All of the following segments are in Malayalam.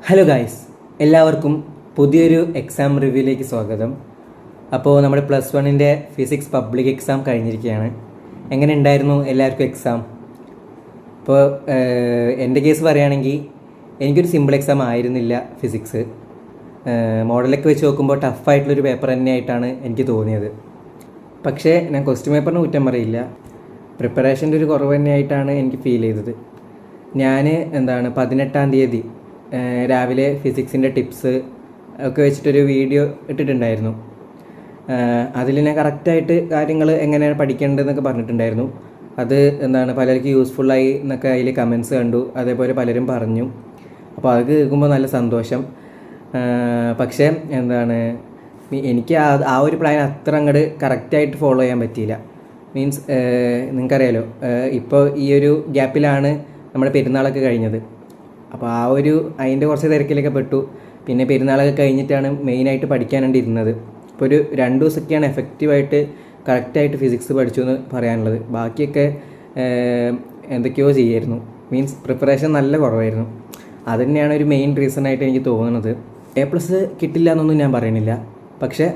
ഹലോ ഗായ്സ്, എല്ലാവർക്കും പുതിയൊരു എക്സാം റിവ്യൂയിലേക്ക് സ്വാഗതം. അപ്പോൾ നമ്മുടെ +1 ഫിസിക്സ് പബ്ലിക് എക്സാം കഴിഞ്ഞിരിക്കുകയാണ്. എങ്ങനെ ഉണ്ടായിരുന്നു എല്ലാവർക്കും എക്സാം? ഇപ്പോൾ എൻ്റെ കേസ് പറയുകയാണെങ്കിൽ എനിക്കൊരു സിമ്പിൾ എക്സാം ആയിരുന്നില്ല ഫിസിക്സ്. മോഡലൊക്കെ വെച്ച് നോക്കുമ്പോൾ ടഫായിട്ടുള്ളൊരു പേപ്പർ തന്നെയായിട്ടാണ് എനിക്ക് തോന്നിയത്. പക്ഷേ ഞാൻ ക്വസ്റ്റ്യൻ പേപ്പറിന് കുറ്റം പറയില്ല, പ്രിപ്പറേഷൻ്റെ ഒരു കുറവ് തന്നെയായിട്ടാണ് എനിക്ക് ഫീൽ ചെയ്തത്. ഞാൻ 18-ാം തീയതി രാവിലെ ഫിസിക്സിൻ്റെ ടിപ്സ് ഒക്കെ വെച്ചിട്ടൊരു വീഡിയോ ഇട്ടിട്ടുണ്ടായിരുന്നു. അതിൽ ഞാൻ കറക്റ്റായിട്ട് കാര്യങ്ങൾ എങ്ങനെയാണ് പഠിക്കേണ്ടതെന്നൊക്കെ പറഞ്ഞിട്ടുണ്ടായിരുന്നു. അത് പലർക്കും യൂസ്ഫുള്ളായി എന്നൊക്കെ അതിൽ കമൻസ് കണ്ടു, അതേപോലെ പലരും പറഞ്ഞു. അപ്പോൾ അത് കേൾക്കുമ്പോൾ നല്ല സന്തോഷം. പക്ഷേ എനിക്ക് ആ ഒരു പ്ലാൻ അത്ര അങ്ങോട്ട് കറക്റ്റായിട്ട് ഫോളോ ചെയ്യാൻ പറ്റിയില്ല. മീൻസ് നിങ്ങൾക്കറിയാലോ, ഇപ്പോൾ ഈ ഒരു ഗ്യാപ്പിലാണ് നമ്മുടെ പെരുന്നാളൊക്കെ കഴിഞ്ഞത്. അപ്പോൾ അതിൻ്റെ കുറച്ച് തിരക്കിലൊക്കെ പെട്ടു. പിന്നെ പെരുന്നാളൊക്കെ കഴിഞ്ഞിട്ടാണ് മെയിനായിട്ട് പഠിക്കാനായിട്ട് ഇരുന്നത്. ഇപ്പോൾ ഒരു 2 ദിവസമൊക്കെയാണ് എഫക്റ്റീവായിട്ട് കറക്റ്റായിട്ട് ഫിസിക്സ് പഠിച്ചു എന്ന് പറയാനുള്ളത്. ബാക്കിയൊക്കെ എന്തൊക്കെയോ ചെയ്യായിരുന്നു. മീൻസ് പ്രിപ്പറേഷൻ നല്ല കുറവായിരുന്നു. അത് തന്നെയാണ് ഒരു മെയിൻ റീസണായിട്ട് എനിക്ക് തോന്നുന്നത്. A+ കിട്ടില്ല എന്നൊന്നും ഞാൻ പറയണില്ല, പക്ഷേ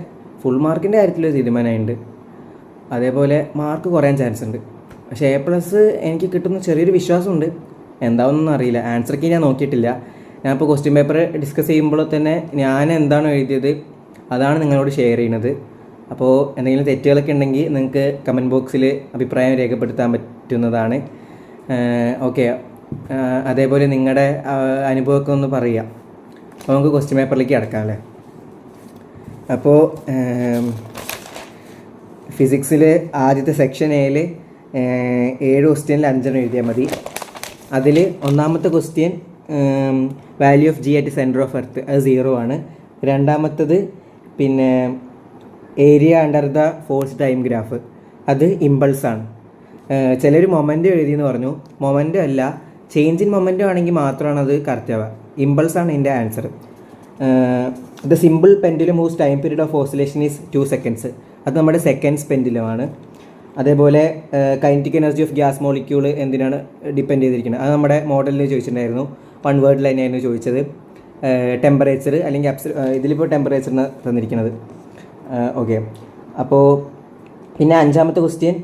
ഫുൾ മാർക്കിൻ്റെ കാര്യത്തിൽ തീരുമാനമായിട്ടുണ്ട്. അതേപോലെ മാർക്ക് കുറയാൻ ചാൻസ് ഉണ്ട്. പക്ഷേ A+ എനിക്ക് കിട്ടുന്ന ചെറിയൊരു വിശ്വാസമുണ്ട്. എന്താണെന്നൊന്നും അറിയില്ല. ആൻസർക്ക് ഞാൻ നോക്കിയിട്ടില്ല. ഞാനിപ്പോൾ ക്വസ്റ്റ്യൻ പേപ്പർ ഡിസ്കസ് ചെയ്യുമ്പോൾ തന്നെ ഞാൻ എന്താണോ എഴുതിയത് അതാണ് നിങ്ങളോട് ഷെയർ ചെയ്യുന്നത്. അപ്പോൾ എന്തെങ്കിലും തെറ്റുകളൊക്കെ ഉണ്ടെങ്കിൽ നിങ്ങൾക്ക് കമൻറ്റ് ബോക്സിൽ അഭിപ്രായം രേഖപ്പെടുത്താൻ പറ്റുന്നതാണ്. ഓക്കെ, അതേപോലെ നിങ്ങളുടെ അനുഭവമൊക്കെ ഒന്ന് പറയുക. അപ്പോൾ നമുക്ക് ക്വസ്റ്റ്യൻ പേപ്പറിലേക്ക് കിടക്കാം അല്ലേ. അപ്പോൾ ഫിസിക്സിൽ ആദ്യത്തെ സെക്ഷൻ എയിൽ 7 ക്വസ്റ്റ്യനിൽ 5 എഴുതിയാൽ മതി. അതിൽ ഒന്നാമത്തെ question value of G at centre of earth, അത് 0 ആണ്. രണ്ടാമത്തത് പിന്നെ area under the force time graph, അത് ഇമ്പൾസാണ്. ചിലർ മൊമെൻറ്റം എഴുതിയെന്ന് പറഞ്ഞു. മൊമെൻറ്റം അല്ല, ചേഞ്ച് ഇൻ മൊമെൻറ്റം ആണെങ്കിൽ മാത്രമാണ് അത് കറക്റ്റ് ആവുക. ഇമ്പൾസാണ് എൻ്റെ answer. The simple pendulum whose time period of oscillation is 2 seconds, അത് നമ്മുടെ സെക്കൻഡ്സ് പെൻഡുലമാണ്. അതേപോലെ kinetic energy of gas molecule എന്തിനാണ് ഡിപ്പെൻഡ് ചെയ്തിരിക്കുന്നത്, അത് നമ്മുടെ മോഡലിൽ ചോദിച്ചിട്ടുണ്ടായിരുന്നു. 1 വേർഡിൽ തന്നെയായിരുന്നു ചോദിച്ചത്. ടെമ്പറേച്ചർ അല്ലെങ്കിൽ ഇതിലിപ്പോൾ ടെമ്പറേച്ചറിന് തന്നിരിക്കുന്നത്. ഓക്കെ, അപ്പോൾ പിന്നെ 5ാമത്തെ ക്വസ്റ്റ്യൻ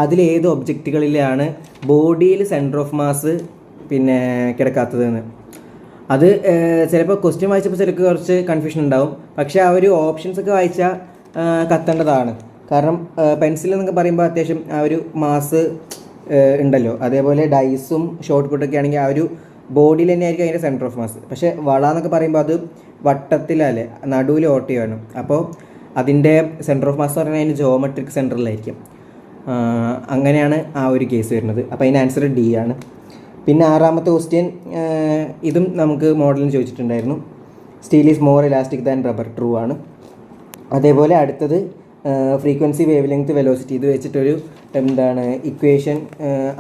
അതിലേത് ഒബ്ജക്റ്റുകളിലാണ് ബോഡിയിൽ സെൻറ്റർ ഓഫ് മാസ് പിന്നെ കിടക്കാത്തതെന്ന്. അത് ചിലപ്പോൾ ക്വസ്റ്റ്യൻ വായിച്ചപ്പോൾ ചിലർക്ക് കുറച്ച് കൺഫ്യൂഷൻ ഉണ്ടാവും. പക്ഷേ ആ ഒരു ഓപ്ഷൻസൊക്കെ വായിച്ചാൽ കത്തേണ്ടതാണ്. കാരണം പെൻസിൽ എന്നൊക്കെ പറയുമ്പോൾ അത്യാവശ്യം ആ ഒരു മാസ് ഉണ്ടല്ലോ. അതേപോലെ ഡൈസും ഷോർട്ട് പുട്ടൊക്കെ ആണെങ്കിൽ ആ ഒരു ബോഡിയിൽ തന്നെ ആയിരിക്കും അതിൻ്റെ സെൻറ്റർ ഓഫ് മാസ്. പക്ഷേ വള എന്നൊക്കെ പറയുമ്പോൾ അത് വട്ടത്തിലല്ലേ, നടുവിൽ ഓട്ടി വേണം. അപ്പോൾ അതിൻ്റെ സെൻറ്റർ ഓഫ് മാസ് എന്ന് പറഞ്ഞാൽ അതിൻ്റെ ജോമെട്രിക് സെൻറ്ററിലായിരിക്കും. അങ്ങനെയാണ് ആ ഒരു കേസ് വരുന്നത്. അപ്പോൾ അതിൻ്റെ ആൻസർ D ആണ്. പിന്നെ 6ാമത്തെ ക്വസ്റ്റ്യൻ, ഇതും നമുക്ക് മോഡലിന് ചോദിച്ചിട്ടുണ്ടായിരുന്നു. Steel is more elastic than rubber, true ആണ്. അതേപോലെ അടുത്തത് ഫ്രീക്വൻസി, വേവ് ലെങ്ത്, വെലോസിറ്റി, ഇത് വെച്ചിട്ടൊരു ഇക്വേഷൻ,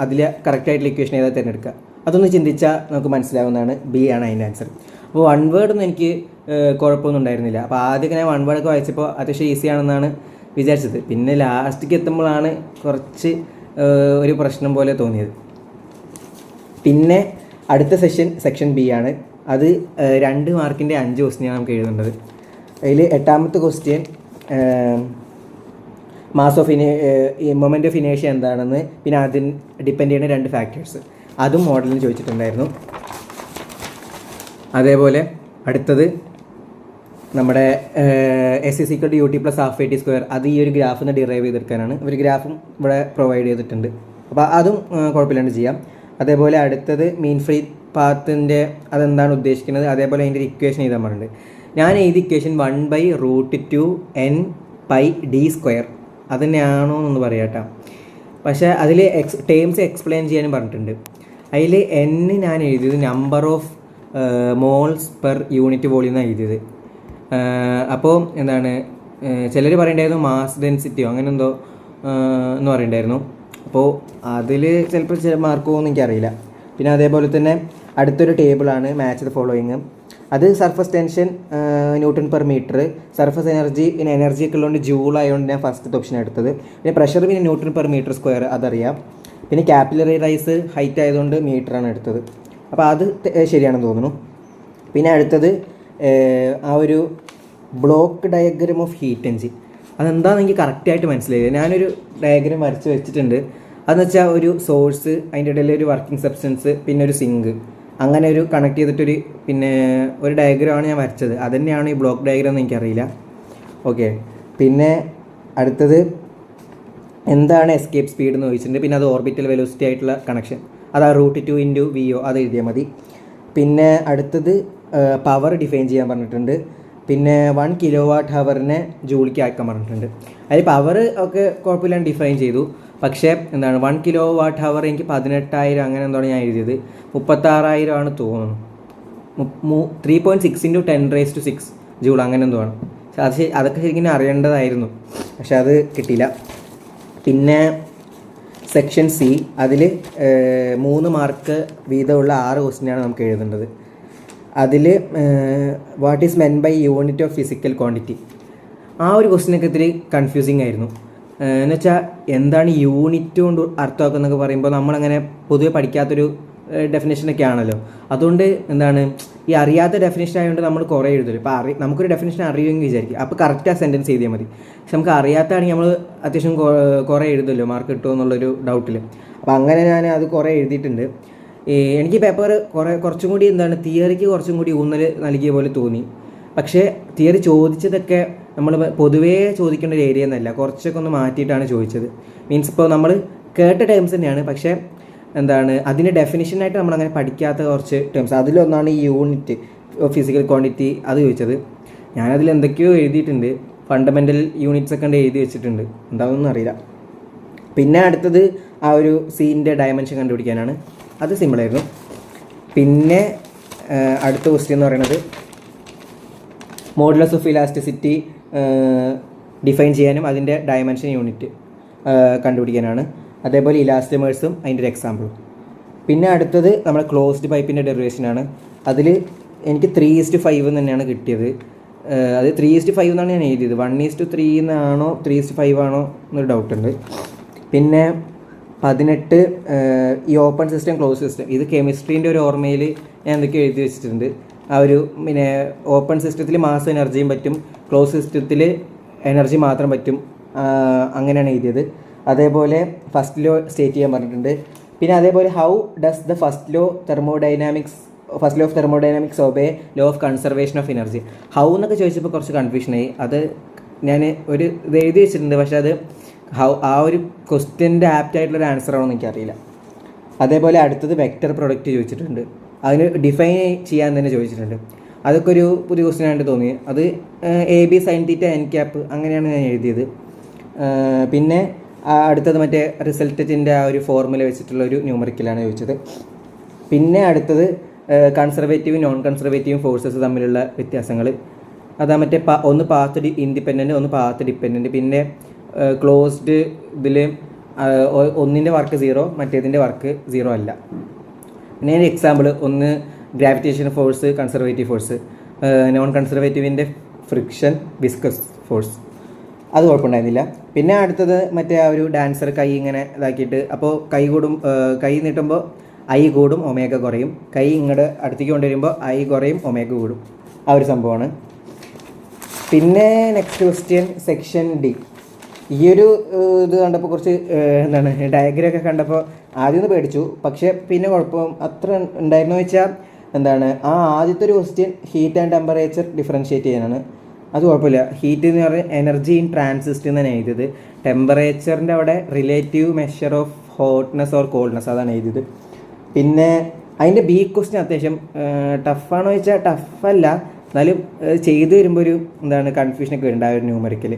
അതിൽ കറക്റ്റായിട്ടുള്ള ഇക്വേഷൻ ഏതാ തിരഞ്ഞെടുക്കുക, അതൊന്ന് ചിന്തിച്ചാൽ നമുക്ക് മനസ്സിലാവുന്നതാണ്. B ആണ് അതിൻ്റെ ആൻസർ. അപ്പോൾ 1 വേർഡൊന്നും എനിക്ക് കുഴപ്പമൊന്നും ഉണ്ടായിരുന്നില്ല. അപ്പോൾ ആദ്യമൊക്കെ ഞാൻ 1 വേർഡൊക്കെ വായിച്ചപ്പോൾ അത്യാവശ്യം ഈസി ആണെന്നാണ് വിചാരിച്ചത്. പിന്നെ ലാസ്റ്റിലേക്ക് എത്തുമ്പോഴാണ് കുറച്ച് ഒരു പ്രശ്നം പോലെ തോന്നിയത്. പിന്നെ അടുത്ത സെക്ഷൻ B ആണ്. അത് 2 മാർക്കിൻ്റെ 5 ക്വസ്റ്റ്യനാണ് നമുക്ക് എഴുതേണ്ടത്. അതിൽ 8ാമത്തെ question mass of moment of ഇനേഷ്യ എന്താണെന്ന്, പിന്നെ അതിന് ഡിപ്പെൻഡ് ചെയ്യുന്ന 2 ഫാക്ടേഴ്സ്, അതും മോഡലിന് ചോദിച്ചിട്ടുണ്ടായിരുന്നു. അതേപോലെ അടുത്തത് നമ്മുടെ S=UT + ½ AT², അത് ഈ ഒരു ഗ്രാഫിൽ നിന്ന് ഡിറൈവ് ചെയ്തെടുക്കാനാണ്. ഒരു ഗ്രാഫും ഇവിടെ പ്രൊവൈഡ് ചെയ്തിട്ടുണ്ട്. അപ്പോൾ അതും കുഴപ്പമില്ലാണ്ട് ചെയ്യാം. അതേപോലെ അടുത്തത് മീൻ ഫ്രീ പാത്തിൻ്റെ അതെന്താണ് ഉദ്ദേശിക്കുന്നത്, അതേപോലെ അതിൻ്റെ ഒരു ഇക്വേഷൻ എഴുതാൻ പറഞ്ഞിട്ടുണ്ട്. ഞാൻ എഴുതിയ ഇക്വേഷൻ 1/√2nπd², അത് തന്നെയാണോ എന്നൊന്ന് പറയാം കേട്ടോ. പക്ഷേ അതിൽ ടേംസ് എക്സ്പ്ലെയിൻ ചെയ്യാനും പറഞ്ഞിട്ടുണ്ട്. അതിൽ n ഞാൻ എഴുതിയത് number of moles per unit volume എന്നാണ് എഴുതിയത്. അപ്പോൾ ചിലർ പറയണ്ടായിരുന്നു മാസ് ഡെൻസിറ്റിയോ അങ്ങനെ എന്തോ എന്ന് പറയണ്ടായിരുന്നു. അപ്പോൾ അതിൽ ചിലപ്പോൾ ചില മാർക്ക് പോകുമെന്ന് എനിക്കറിയില്ല. പിന്നെ അതേപോലെ തന്നെ അടുത്തൊരു ടേബിളാണ് മാച്ച് ദ ഫോളോയിങ്. അത് surface tension Nm/m, surface energy, പിന്നെ എനർജി ഒക്കെ ഉള്ളതുകൊണ്ട് ജൂൾ ആയതുകൊണ്ട് ഞാൻ ഫസ്റ്റത്തെ ഓപ്ഷൻ എടുത്തത്. പിന്നെ പ്രഷർ പിന്നെ Nm/m², അതറിയാം. പിന്നെ കാപ്പിലറി റൈസ് ഹൈറ്റ് ആയതുകൊണ്ട് മീറ്ററാണ് എടുത്തത്. അപ്പോൾ അത് ശരിയാണെന്ന് തോന്നുന്നു. പിന്നെ അടുത്തത് ആ ഒരു block diagram of heat engine, അതെന്താണെന്ന് എനിക്ക് കറക്റ്റായിട്ട് മനസ്സിലായില്ല. ഞാനൊരു ഡയഗ്രാം വരച്ച് വെച്ചിട്ടുണ്ട്. അതെന്ന് വെച്ചാൽ ഒരു സോഴ്സ്, അതിൻ്റെ ഇടയിൽ ഒരു വർക്കിംഗ് സബ്സ്റ്റൻസ്, പിന്നെ ഒരു സിങ്ക്, അങ്ങനെ ഒരു കണക്ട് ചെയ്തിട്ടൊരു പിന്നെ ഒരു ഡയഗ്രാമാണ് ഞാൻ വരച്ചത്. അതുതന്നെയാണ് ഈ ബ്ലോക്ക് ഡയഗ്രാം എന്ന് എനിക്കറിയില്ല. ഓക്കെ, പിന്നെ അടുത്തത് എന്താണ് എസ്കേപ്പ് സ്പീഡ് എന്ന് ചോദിച്ചിട്ടുണ്ട്. പിന്നെ അത് ഓർബിറ്റൽ വെലോസിറ്റി ആയിട്ടുള്ള കണക്ഷൻ, അത് ആ √2 × VO അത് എഴുതിയാൽ മതി. പിന്നെ അടുത്തത് പവർ ഡിഫൈൻ ചെയ്യാൻ പറഞ്ഞിട്ടുണ്ട്. പിന്നെ 1 kWh ജൂളിക്ക് ആക്കാൻ പറഞ്ഞിട്ടുണ്ട്. അതിൽ പവർ ഒക്കെ കുഴപ്പമില്ലാണ്ട് ഡിഫൈൻ ചെയ്തു. പക്ഷേ എന്താണ് 1 kWh എനിക്ക് 18,000 അങ്ങനെ എന്താണ് ഞാൻ എഴുതിയത്, 36,000 ആണ് തോന്നുന്നു. 3.6 × 10⁻⁶ ജൂൾ അങ്ങനെ എന്തോ ആണ്. അതൊക്കെ ശരിക്കും അറിയേണ്ടതായിരുന്നു, പക്ഷെ അത് കിട്ടിയില്ല. പിന്നെ സെക്ഷൻ സി, അതിൽ 3 മാർക്ക് വീതമുള്ള 6 ക്വസ്റ്റ്യനാണ് നമുക്ക് എഴുതേണ്ടത്. അതിൽ what is meant by unit of physical quantity, ആ ഒരു ക്വസ്റ്റ്യനൊക്കെ ഇത്തിരി കൺഫ്യൂസിങ് ആയിരുന്നു. എന്ന് വെച്ചാൽ എന്താണ് യൂണിറ്റ് കൊണ്ട് അർത്ഥമാക്കുന്നതൊക്കെ പറയുമ്പോൾ നമ്മളങ്ങനെ പൊതുവെ പഠിക്കാത്തൊരു ഡെഫിനേഷനൊക്കെ ആണല്ലോ. അതുകൊണ്ട് എന്താണ് ഈ അറിയാത്ത ഡെഫിനേഷൻ ആയതുകൊണ്ട് നമ്മൾ കുറേ എഴുതില്ല. ഇപ്പോൾ നമുക്കൊരു ഡെഫിനേഷൻ അറിയുമെങ്കിൽ വിചാരിക്കും, അപ്പോൾ കറക്റ്റ് ആ സെൻറ്റൻസ് എഴുതിയാൽ മതി. പക്ഷെ നമുക്ക് അറിയാത്തതാണെങ്കിൽ നമ്മൾ അത്യാവശ്യം കുറേ എഴുതുമല്ലോ, മാർക്ക് കിട്ടുമോ എന്നുള്ളൊരു ഡൗട്ടിൽ. അപ്പോൾ അങ്ങനെ ഞാൻ അത് കുറേ എഴുതിയിട്ടുണ്ട്. എനിക്ക് പേപ്പർ കുറച്ചും കൂടി എന്താണ് തിയറിക്ക് കുറച്ചും കൂടി ഊന്നൽ നൽകിയ പോലെ തോന്നി. പക്ഷേ തിയറി ചോദിച്ചതൊക്കെ നമ്മൾ പൊതുവേ ചോദിക്കേണ്ട ഒരു ഏരിയ എന്നല്ല, കുറച്ചൊക്കെ ഒന്ന് മാറ്റിയിട്ടാണ് ചോദിച്ചത്. മീൻസ് ഇപ്പോൾ നമ്മൾ കേട്ട ടേംസ് തന്നെയാണ്, പക്ഷേ എന്താണ് അതിൻ്റെ ഡെഫിനിഷനായിട്ട് നമ്മളങ്ങനെ പഠിക്കാത്ത കുറച്ച് ടേംസ്, അതിലൊന്നാണ് ഈ യൂണിറ്റ് ഓഫ് ഫിസിക്കൽ ക്വാണ്ടിറ്റി, അത് ചോദിച്ചത്. ഞാനതിൽ എന്തൊക്കെയോ എഴുതിയിട്ടുണ്ട്, ഫണ്ടമെൻ്റൽ യൂണിറ്റ്സ് ഒക്കെ എഴുതി വെച്ചിട്ടുണ്ട്, എന്താണെന്നൊന്നും അറിയില്ല. പിന്നെ അടുത്തത് ആ ഒരു സീൻ്റെ ഡയമെൻഷൻ കണ്ടുപിടിക്കാനാണ്, അത് സിമ്പിളായിരുന്നു. പിന്നെ അടുത്ത ക്വസ്റ്റ്യൻ എന്ന് പറയുന്നത് മോഡുലസ് ഓഫ് ഇലാസ്റ്റിസിറ്റി ഡിഫൈൻ ചെയ്യാനും അതിൻ്റെ ഡയമെൻഷൻ യൂണിറ്റ് കണ്ടുപിടിക്കാനാണ്. അതേപോലെ ഇലാസ്റ്റമേഴ്സും അതിൻ്റെ ഒരു എക്സാമ്പിളും. പിന്നെ അടുത്തത് നമ്മുടെ ക്ലോസ്ഡ് പൈപ്പിൻ്റെ ഡെറിവേഷനാണ്. അതിൽ എനിക്ക് 3:5 തന്നെയാണ് കിട്ടിയത്. അത് 3:5 എന്നാണ് ഞാൻ എഴുതിയത്. 1:3 എന്നാണോ 3:5 ആണോ എന്നൊരു ഡൗട്ടുണ്ട്. പിന്നെ 18 ഈ ഓപ്പൺ സിസ്റ്റം ക്ലോസ് സിസ്റ്റം, ഇത് കെമിസ്ട്രീൻ്റെ ഒരു ഓർമ്മയിൽ ഞാൻ എന്തൊക്കെയോ എഴുതി വെച്ചിട്ടുണ്ട്. ആ ഒരു പിന്നെ ഓപ്പൺ സിസ്റ്റത്തിൽ മാസ് എനർജിയും പറ്റും, ക്ലോസ് സിസ്റ്റത്തിൽ എനർജി മാത്രം പറ്റും, അങ്ങനെയാണ് എഴുതിയത്. അതേപോലെ ഫസ്റ്റ് ലോ സ്റ്റേറ്റ് ചെയ്യാൻ പറഞ്ഞിട്ടുണ്ട്. പിന്നെ അതേപോലെ how does the first law of thermodynamics obey law of conservation of energy. How എന്നൊക്കെ ചോദിച്ചപ്പോൾ കുറച്ച് കൺഫ്യൂഷനായി. അത് ഞാൻ ഒരു ഇത് എഴുതി വെച്ചിട്ടുണ്ട്, പക്ഷേ അത് ആ ഒരു ക്വസ്റ്റ്യൻ്റെ ആപ്റ്റായിട്ടുള്ളൊരു ആൻസറാണോ എനിക്കറിയില്ല. അതേപോലെ അടുത്തത് വെക്റ്റർ പ്രൊഡക്റ്റ് ചോദിച്ചിട്ടുണ്ട്, അതിന് ഡിഫൈൻ ചെയ്യാൻ തന്നെ ചോദിച്ചിട്ടുണ്ട്. അതൊക്കെ ഒരു പുതിയ ക്വസ്റ്റ്യൻ ആയിട്ട് തോന്നി. അത് AB sin θ n∠, അങ്ങനെയാണ് ഞാൻ എഴുതിയത്. പിന്നെ അടുത്തത് മറ്റേ റിസൾട്ടറ്റിൻ്റെ ആ ഒരു ഫോർമുല വെച്ചിട്ടുള്ള ഒരു ന്യൂമറിക്കലാണ് ചോദിച്ചത്. പിന്നെ അടുത്തത് കൺസർവേറ്റീവും നോൺ കൺസർവേറ്റീവും ഫോഴ്സസ് തമ്മിലുള്ള വ്യത്യാസങ്ങൾ, അതാ മറ്റേ ഒന്ന് പാത്ത് ഇൻഡിപെൻഡൻറ്റ്, ഒന്ന് പാത്ത് ഡിപ്പെൻഡൻറ്റ്. പിന്നെ ക്ലോസ്ഡ് ഇതിൽ ഒന്നിൻ്റെ വർക്ക് 0, മറ്റേതിൻ്റെ വർക്ക് 0 അല്ല. പിന്നെ ഒരു എക്സാമ്പിൾ, ഒന്ന് gravitation force, conservative force, non കൺസർവേറ്റീവിൻ്റെ ഫ്രിക്ഷൻ, വിസ്കസ് ഫോഴ്സ്, അത് കുഴപ്പമുണ്ടായിരുന്നില്ല. പിന്നെ അടുത്തത് മറ്റേ ആ ഒരു ഡാൻസർ കൈ ഇങ്ങനെ ഇതാക്കിയിട്ട്, അപ്പോൾ കൈ നീട്ടുമ്പോൾ I കൂടും ഒമേഗ കുറയും, കൈ ഇങ്ങോട്ട് അടുത്തേക്ക് കൊണ്ടുവരുമ്പോൾ I കുറയും ഒമേഗ കൂടും, ആ ഒരു സംഭവമാണ്. പിന്നെ നെക്സ്റ്റ് ക്വസ്റ്റ്യൻ സെക്ഷൻ D. ഈ ഒരു ഇത് കണ്ടപ്പോൾ കുറച്ച് എന്താണ് ഡയഗ്രാമൊക്കെ കണ്ടപ്പോൾ ആദ്യം ഒന്ന് പേടിച്ചു, പക്ഷേ പിന്നെ കുഴപ്പം അത്ര ഉണ്ടായിരുന്നു വെച്ചാൽ എന്താണ് ആദ്യത്തെ ഒരു question heat and temperature differentiate ചെയ്യാനാണ്. അത് കുഴപ്പമില്ല. ഹീറ്റ് എന്ന് പറഞ്ഞാൽ എനർജി ഇൻ ട്രാൻസിസ്റ്റ് എന്നാണ് എഴുതിയത്. ടെമ്പറേച്ചറിൻ്റെ അവിടെ relative measure of hotness or coldness, അതാണ് എഴുതിയത്. പിന്നെ അതിൻ്റെ ബി ക്വസ്റ്റ്യൻ അത്യാവശ്യം ടഫാണോ ചോദിച്ചാൽ ടഫല്ല, എന്നാലും ചെയ്തു വരുമ്പോൾ ഒരു എന്താണ് കൺഫ്യൂഷനൊക്കെ വരുന്നുണ്ട് ആ ഒരു ന്യൂമറിക്കൽ.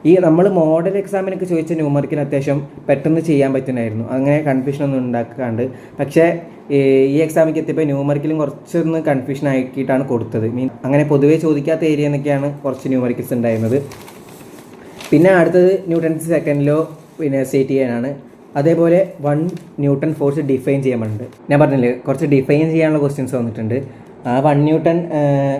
ഈ നമ്മൾ മോഡൽ എക്സാമിനൊക്കെ ചോദിച്ച ന്യൂമറിക്കൽ അത്യാവശ്യം പെട്ടെന്ന് ചെയ്യാൻ പറ്റുന്നതായിരുന്നു, അങ്ങനെ കൺഫ്യൂഷനൊന്നും ഉണ്ടാക്കാണ്ട്. പക്ഷേ ഈ എക്സാമിക്ക് എത്തിയപ്പോൾ ന്യൂമറിക്കലും കുറച്ചൊന്ന് കൺഫ്യൂഷൻ ആക്കിയിട്ടാണ് കൊടുത്തത്. അങ്ങനെ പൊതുവേ ചോദിക്കാത്ത ഏരിയ എന്നൊക്കെയാണ് കുറച്ച് ന്യൂമറിക്കൽസ് ഉണ്ടായിരുന്നത്. പിന്നെ അടുത്തത് ന്യൂട്ടൺസ് സെക്കൻഡ് ലോ പിന്നെ സ്റ്റേറ്റ് ചെയ്യാനാണ്. അതേപോലെ 1 ന്യൂട്ടൺ ഫോഴ്സ് ഡിഫൈൻ ചെയ്യാൻ പറഞ്ഞിട്ടുണ്ട്. ഞാൻ പറഞ്ഞില്ലേ കുറച്ച് ഡിഫൈൻ ചെയ്യാനുള്ള ക്വസ്റ്റ്യൻസ് വന്നിട്ടുണ്ട്. ആ 1 ന്യൂട്ടൺ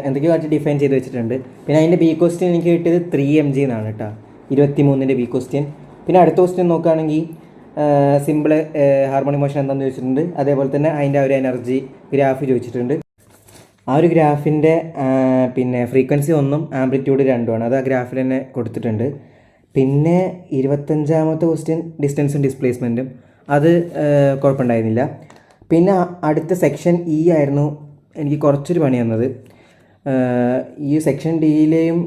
എന്തൊക്കെയോ കുറച്ച് ഡിഫൈൻ ചെയ്ത് വെച്ചിട്ടുണ്ട്. പിന്നെ അതിൻ്റെ ബി ക്വസ്റ്റ്യൻ എനിക്ക് കിട്ടിയത് 3 mg എന്നാണ് കേട്ടോ, 23ൻ്റെ ബി ക്വസ്റ്റ്യൻ. പിന്നെ അടുത്ത ക്വസ്റ്റ്യൻ നോക്കുകയാണെങ്കിൽ സിമ്പിൾ ഹാർമോണിക് മോഷൻ എന്താണെന്ന് ചോദിച്ചിട്ടുണ്ട്. അതേപോലെ തന്നെ അതിൻ്റെ ആ ഒരു എനർജി ഗ്രാഫ് ചോദിച്ചിട്ടുണ്ട്. ആ ഒരു ഗ്രാഫിൻ്റെ പിന്നെ ഫ്രീക്വൻസി 1 ആംപ്ലിറ്റ്യൂഡ് 2 അത് ആ ഗ്രാഫിൽ തന്നെ കൊടുത്തിട്ടുണ്ട്. പിന്നെ 25ാമത്തെ ക്വസ്റ്റ്യൻ ഡിസ്റ്റൻസും ഡിസ്പ്ലേസ്മെൻറ്റും അത് കുഴപ്പമുണ്ടായിരുന്നില്ല. പിന്നെ അടുത്ത സെക്ഷൻ ഇ ആയിരുന്നു എനിക്ക് കുറച്ചൊരു പണി വന്നത്. ഈ സെക്ഷൻ ഡിയിലെയും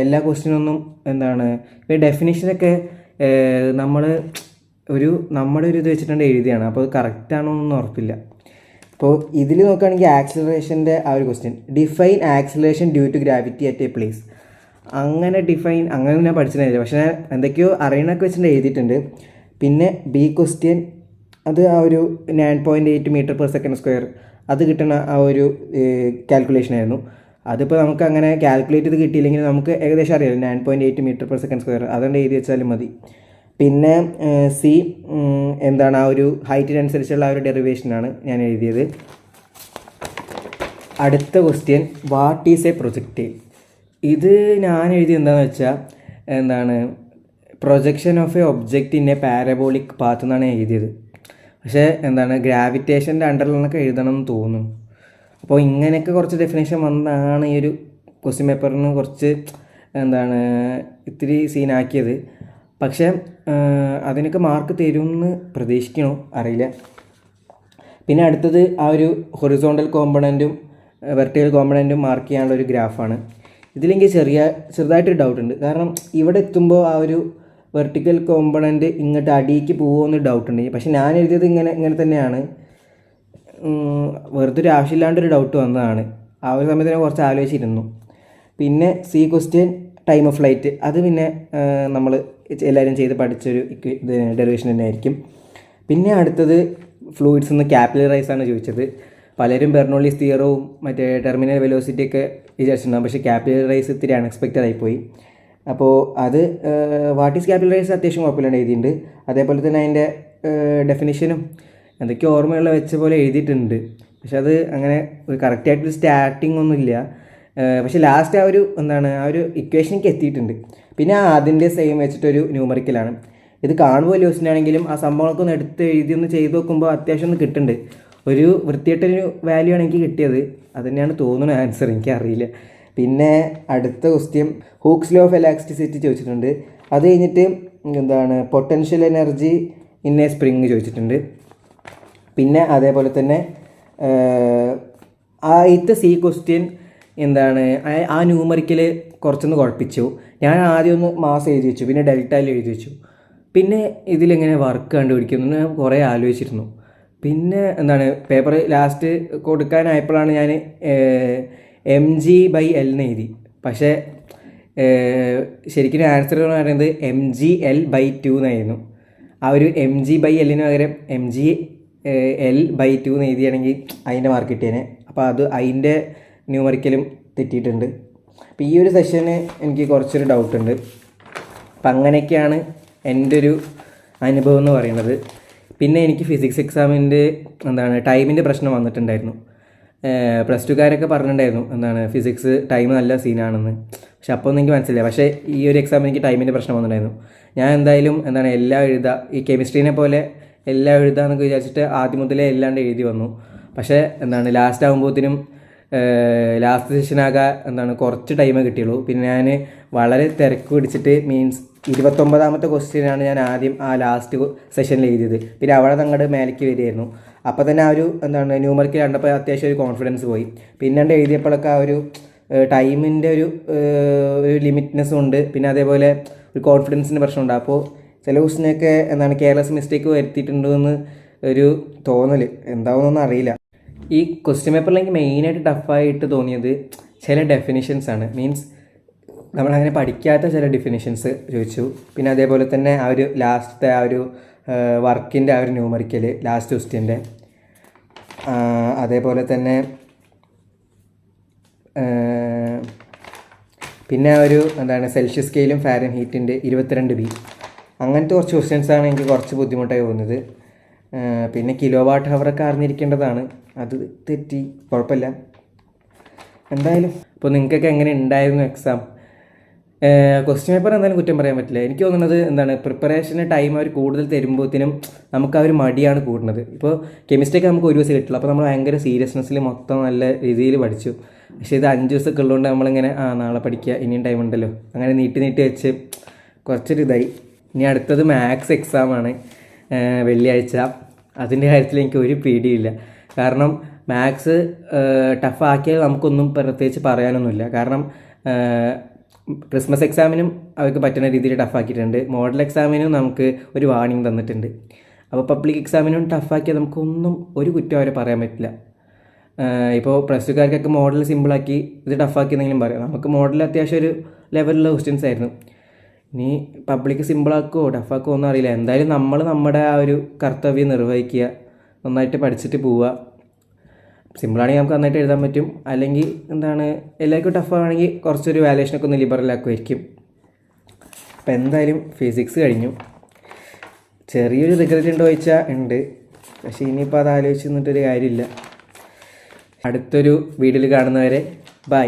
എല്ലാ ക്വസ്റ്റ്യനൊന്നും എന്താണ് ഈ ഡെഫിനിഷനൊക്കെ നമ്മൾ നമ്മുടെ ഒരു ഇത് വെച്ചിട്ടുണ്ട് എഴുതിയാണ്. അപ്പോൾ അത് കറക്റ്റാണോ എന്നൊന്നും ഉറപ്പില്ല. അപ്പോൾ ഇതിൽ നോക്കുകയാണെങ്കിൽ ആക്സിലറേഷൻ്റെ ആ ഒരു question, define acceleration due to gravity at a place. അങ്ങനെ ഞാൻ പഠിച്ചിട്ടില്ല, പക്ഷേ ഞാൻ എന്തൊക്കെയോ അറിയണമൊക്കെ വെച്ചിട്ട് എഴുതിയിട്ടുണ്ട്. പിന്നെ ബി ക്വസ്റ്റ്യൻ അത് ആ ഒരു 9.8 m/s², അത് കിട്ടുന്ന ആ ഒരു കാൽക്കുലേഷൻ ആയിരുന്നു. അതിപ്പോൾ നമുക്ക് അങ്ങനെ കാൽക്കുലേറ്റ് ചെയ്ത് കിട്ടിയില്ലെങ്കിൽ നമുക്ക് ഏകദേശം അറിയാം 9.8 m/s², അതുകൊണ്ട് എഴുതി വെച്ചാലും മതി. പിന്നെ സി എന്താണ് ആ ഒരു ഹൈറ്റിനനുസരിച്ചുള്ള ആ ഒരു ഡെറിവേഷനാണ് ഞാൻ എഴുതിയത്. അടുത്ത question, what is A projectile. ഇത് ഞാൻ എഴുതിയത് എന്താണെന്ന് വെച്ചാൽ എന്താണ് projection of A object in A parabolic path എന്നാണ് എഴുതിയത്. പക്ഷേ എന്താണ് ഗ്രാവിറ്റേഷൻ്റെ അണ്ടറിലൊക്കെ എഴുതണം എന്ന് തോന്നുന്നു. അപ്പോൾ ഇങ്ങനെയൊക്കെ കുറച്ച് ഡെഫിനേഷൻ വന്നതാണ് ഈ ഒരു ക്വസ്റ്റ്യൻ പേപ്പറിന് കുറച്ച് എന്താണ് ഇത്തിരി സീനാക്കിയത്. പക്ഷേ അതിനൊക്കെ മാർക്ക് തരുമെന്ന് പ്രതീക്ഷിക്കണോ അറിയില്ല. പിന്നെ അടുത്തത് ആ ഒരു ഹൊറിസോണ്ടൽ കോമ്പണൻറ്റും വെർട്ടിക്കൽ കോമ്പണൻറ്റും മാർക്ക് ചെയ്യാനുള്ള ഒരു ഗ്രാഫാണ്. ഇതിലെങ്കിൽ ചെറുതായിട്ടൊരു ഡൗട്ടുണ്ട്. കാരണം ഇവിടെ എത്തുമ്പോൾ ആ ഒരു വെർട്ടിക്കൽ കോമ്പണൻറ്റ് ഇങ്ങോട്ട് അടിയിലേക്ക് പോകുമെന്ന് ഡൗട്ടുണ്ട്. പക്ഷെ ഞാൻ എഴുതിയത് ഇങ്ങനെ തന്നെയാണ്. വെറുതെ ഒരു ആവശ്യമില്ലാണ്ടൊരു ഡൗട്ട് വന്നതാണ്. ആ ഒരു സമയത്ത് ഞാൻ കുറച്ച് ആലോചിച്ചിരുന്നു. പിന്നെ C question, time of flight, അത് പിന്നെ നമ്മൾ എല്ലാവരും ചെയ്ത് പഠിച്ചൊരു ഡെറിവേഷൻ തന്നെ ആയിരിക്കും. പിന്നെ അടുത്തത് ഫ്ലൂയിഡ്സ് നിന്ന് ക്യാപ്പിലറൈസ് ആണ് ചോദിച്ചത്. പലരും ബെർണോളിസ് തിയറവും മറ്റേ ടെർമിനൽ വെലോസിറ്റി ഒക്കെ വിചാരിച്ചിട്ടുണ്ടാകും. പക്ഷേ ക്യാപ്പിലറൈസ് ഇത്തിരി അൺഎക്സ്പെക്റ്റഡ് ആയിപ്പോയി. അപ്പോൾ അത് വാട്ട് ഈസ് ക്യാപ്പിലറൈസ് അത്യാവശ്യം കുഴപ്പമില്ലാണ്ട് എഴുതിയിട്ടുണ്ട്. അതേപോലെ തന്നെ അതിൻ്റെ ഡെഫിനിഷനും എന്തൊക്കെയോ ഓർമ്മയുള്ള വെച്ച പോലെ എഴുതിയിട്ടുണ്ട്. പക്ഷെ അത് അങ്ങനെ ഒരു കറക്റ്റായിട്ടൊരു സ്റ്റാർട്ടിങ് ഒന്നുമില്ല. പക്ഷെ ലാസ്റ്റ് ആ ഒരു ഇക്വേഷനിലേക്ക് എത്തിയിട്ടുണ്ട്. പിന്നെ അതിൻ്റെ സെയിം വെച്ചിട്ടൊരു ന്യൂമറിക്കലാണ്. ഇത് കാണുമ്പോൾ ലൂസിനാണെങ്കിലും ആ സംഭവങ്ങളൊക്കെ ഒന്ന് എടുത്ത് എഴുതി ഒന്ന് ചെയ്ത് നോക്കുമ്പോൾ അത്യാവശ്യം ഒന്ന് കിട്ടുന്നുണ്ട്. ഒരു വൃത്തിയായിട്ടൊരു വാല്യൂ ആണ് എനിക്ക് കിട്ടിയത്. അത് തന്നെയാണ് തോന്നുന്ന ആൻസർ, എനിക്കറിയില്ല. പിന്നെ അടുത്ത question, Hooke's law of elasticity ചോദിച്ചിട്ടുണ്ട്. അത് കഴിഞ്ഞിട്ട് എന്താണ് potential energy in A spring ചോദിച്ചിട്ടുണ്ട്. പിന്നെ അതേപോലെ തന്നെ ആദ്യത്തെ സി ക്വസ്റ്റ്യൻ എന്താണ് ആ ന്യൂമറിക്കൽ കുറച്ചൊന്ന് കുഴപ്പിച്ചു. ഞാൻ ആദ്യം ഒന്ന് മാസ് എഴുതി വെച്ചു, പിന്നെ ഡെൽറ്റയിൽ എഴുതി വെച്ചു. പിന്നെ ഇതിലെങ്ങനെ വർക്ക് കണ്ടുപിടിക്കുന്നു കുറേ ആലോചിച്ചിരുന്നു. പിന്നെ എന്താണ് പേപ്പർ ലാസ്റ്റ് കൊടുക്കാനായപ്പോഴാണ് ഞാൻ mg/l എന്ന് എഴുതി. പക്ഷേ ശരിക്കും ആൻസർ എന്ന് പറയുന്നത് mgl/2 എന്നായിരുന്നു. ആ ഒരു mg/l പകരം mgl/2 എന്ന് എഴുതിയാണെങ്കിൽ അതിൻ്റെ മാർക്ക് കിട്ടിയേനെ. അപ്പോൾ അതിൻ്റെ ന്യൂമറിക്കലും തെറ്റിയിട്ടുണ്ട്. അപ്പോൾ ഈ ഒരു സെഷന് എനിക്ക് കുറച്ചൊരു ഡൗട്ടുണ്ട്. അപ്പം അങ്ങനെയൊക്കെയാണ് എൻ്റെ ഒരു അനുഭവം എന്ന് പറയുന്നത്. പിന്നെ എനിക്ക് ഫിസിക്സ് എക്സാമിൻ്റെ ടൈമിൻ്റെ പ്രശ്നം വന്നിട്ടുണ്ടായിരുന്നു. പ്ലസ് ടുക്കാരൊക്കെ പറഞ്ഞിട്ടുണ്ടായിരുന്നു ഫിസിക്സ് ടൈം നല്ല സീനാണെന്ന്. പക്ഷെ അപ്പോൾ ഒന്നും എനിക്ക് മനസ്സിലായില്ല. പക്ഷേ ഈ ഒരു എക്സാമിൽ എനിക്ക് ടൈമിൻ്റെ പ്രശ്നം വന്നിട്ടുണ്ടായിരുന്നു. ഞാൻ എന്തായാലും എല്ലാം എഴുതാം, ഈ കെമിസ്ട്രീനെ പോലെ എല്ലാം എഴുതാമെന്നൊക്കെ വിചാരിച്ചിട്ട് ആദ്യം മുതലേ എല്ലാണ്ട് എഴുതി വന്നു. പക്ഷേ ലാസ്റ്റ് ആകുമ്പോഴത്തേനും ലാസ്റ്റ് സെഷനാകാൻ കുറച്ച് ടൈമേ കിട്ടിയുള്ളൂ. പിന്നെ ഞാൻ വളരെ തിരക്ക് പിടിച്ചിട്ട് മീൻസ് 29ാമത്തെ ക്വസ്റ്റ്യനാണ് ഞാൻ ആദ്യം ആ ലാസ്റ്റ് സെഷനിൽ എഴുതിയത്. പിന്നെ അവിടെ അങ്ങോട്ട് മേലേക്ക് വരികയായിരുന്നു. അപ്പോൾ തന്നെ ആ ഒരു ന്യൂമറിക്കൽ കണ്ടപ്പോൾ അത്യാവശ്യം ഒരു കോൺഫിഡൻസ് പോയി. പിന്നെ എഴുതിയപ്പോഴൊക്കെ ആ ഒരു ടൈമിൻ്റെ ഒരു ലിമിറ്റ്നെസ്സും ഉണ്ട്. പിന്നെ അതേപോലെ ഒരു കോൺഫിഡൻസിൻ്റെ പ്രശ്നമുണ്ട്. അപ്പോൾ ചില ക്വസ്റ്റിനൊക്കെ കെയർലെസ് മിസ്റ്റേക്ക് വരുത്തിയിട്ടുണ്ടെന്ന് ഒരു തോന്നൽ, എന്താവുന്നൊന്നും അറിയില്ല. ഈ ക്വസ്റ്റ്യൻ പേപ്പറിൽ എനിക്ക് മെയിനായിട്ട് ടഫായിട്ട് തോന്നിയത് ചില ഡെഫിനിഷൻസ് ആണ്. മീൻസ് നമ്മളങ്ങനെ പഠിക്കാത്ത ചില ഡെഫിനിഷൻസ് ചോദിച്ചു. പിന്നെ അതേപോലെ തന്നെ ആ ഒരു ലാസ്റ്റത്തെ ആ ഒരു വർക്കിൻ്റെ ആ ഒരു ന്യൂമറിക്കൽ ലാസ്റ്റ് ക്വസ്റ്റ്യൻ്റെ, അതേപോലെ തന്നെ പിന്നെ ഒരു സെൽഷ്യസ് സ്കെയിലും ഫാരൻഹീറ്റിൻ്റെ 22B, അങ്ങനത്തെ കുറച്ച് ക്വസ്റ്റ്യൻസാണ് എനിക്ക് കുറച്ച് ബുദ്ധിമുട്ടായി തോന്നുന്നത്. പിന്നെ കിലോ വാട്ട് ഹവറൊക്കെ അറിഞ്ഞിരിക്കേണ്ടതാണ്, അത് തെറ്റി, കുഴപ്പമില്ല. എന്തായാലും ഇപ്പോൾ നിങ്ങൾക്കൊക്കെ എങ്ങനെ ഉണ്ടായിരുന്നു എക്സാം? ക്വസ്റ്റ്യൻ പേപ്പർ എന്തായാലും കുറ്റം പറയാൻ പറ്റില്ല. എനിക്ക് തോന്നുന്നത് എന്താണ്, പ്രിപ്പറേഷന് ടൈം അവർ കൂടുതൽ തരുമ്പോഴത്തേനും നമുക്ക് ആ ഒരു മടിയാണ് കൂടുന്നത്. ഇപ്പോൾ കെമിസ്ട്രിയൊക്കെ നമുക്ക് ഒരു ദിവസം കിട്ടില്ല, അപ്പോൾ നമ്മൾ ഭയങ്കര സീരിയസ്നെസ്സിൽ മൊത്തം നല്ല രീതിയിൽ പഠിച്ചു. പക്ഷേ ഇത് 5 ദിവസമൊക്കെ ഉള്ളതുകൊണ്ട് നമ്മളിങ്ങനെ നാളെ പഠിക്കുക, ഇനിയും ടൈം ഉണ്ടല്ലോ, അങ്ങനെ നീട്ടി നീട്ടി വെച്ച് കുറച്ചൊരു ഇതായി. ഇനി അടുത്തത് മാത്സ് എക്സാമാണ് വെള്ളിയാഴ്ച. അതിൻ്റെ കാര്യത്തിൽ എനിക്ക് ഒരു പേടിയില്ല. കാരണം മാത്സ് ടഫാക്കിയാൽ നമുക്കൊന്നും പ്രത്യേകിച്ച് പറയാനൊന്നുമില്ല. കാരണം ക്രിസ്മസ് എക്സാമിനും അവർക്ക് പറ്റുന്ന രീതിയിൽ ടഫാക്കിയിട്ടുണ്ട്. മോഡൽ എക്സാമിനും നമുക്ക് ഒരു വാർണിംഗ് തന്നിട്ടുണ്ട്. അപ്പോൾ പബ്ലിക് എക്സാമിനും ടഫാക്കിയാൽ നമുക്കൊന്നും ഒരു കുറ്റം അവരെ പറയാൻ പറ്റില്ല. ഇപ്പോൾ പ്ലസ് ടുക്കാർക്കൊക്കെ മോഡൽ സിമ്പിളാക്കി ഇത് ടഫാക്കിയെന്നെങ്കിലും പറയാം. നമുക്ക് മോഡൽ അത്യാവശ്യം ഒരു ലെവലിലുള്ള ക്വസ്റ്റ്യൻസ് ആയിരുന്നു. ഇനി പബ്ലിക് സിമ്പിളാക്കുമോ ടഫാക്കുമോ ഒന്നും അറിയില്ല. എന്തായാലും നമ്മൾ നമ്മുടെ ആ ഒരു കർത്തവ്യം നിർവഹിക്കുക, നന്നായിട്ട് പഠിച്ചിട്ട് പോവുക. സിമ്പിളാണെങ്കിൽ നമുക്ക് നന്നായിട്ട് എഴുതാൻ പറ്റും, അല്ലെങ്കിൽ എന്താണ് എല്ലാവർക്കും ടഫാണെങ്കിൽ കുറച്ചൊരു വാല്യുവേഷനൊക്കെ ഒന്ന് ലിബറലാക്കുമായിരിക്കും. അപ്പോൾ എന്തായാലും ഫിസിക്സ് കഴിഞ്ഞു. ചെറിയൊരു റിഗ്രറ്റ് ഉണ്ടോ ചോദിച്ചാൽ ഉണ്ട്, പക്ഷേ ഇനിയിപ്പോൾ അത് ആലോചിച്ച് നിന്നിട്ടൊരു കാര്യമില്ല. അടുത്തൊരു വീഡിയോയിൽ കാണുന്നവരെ ബൈ.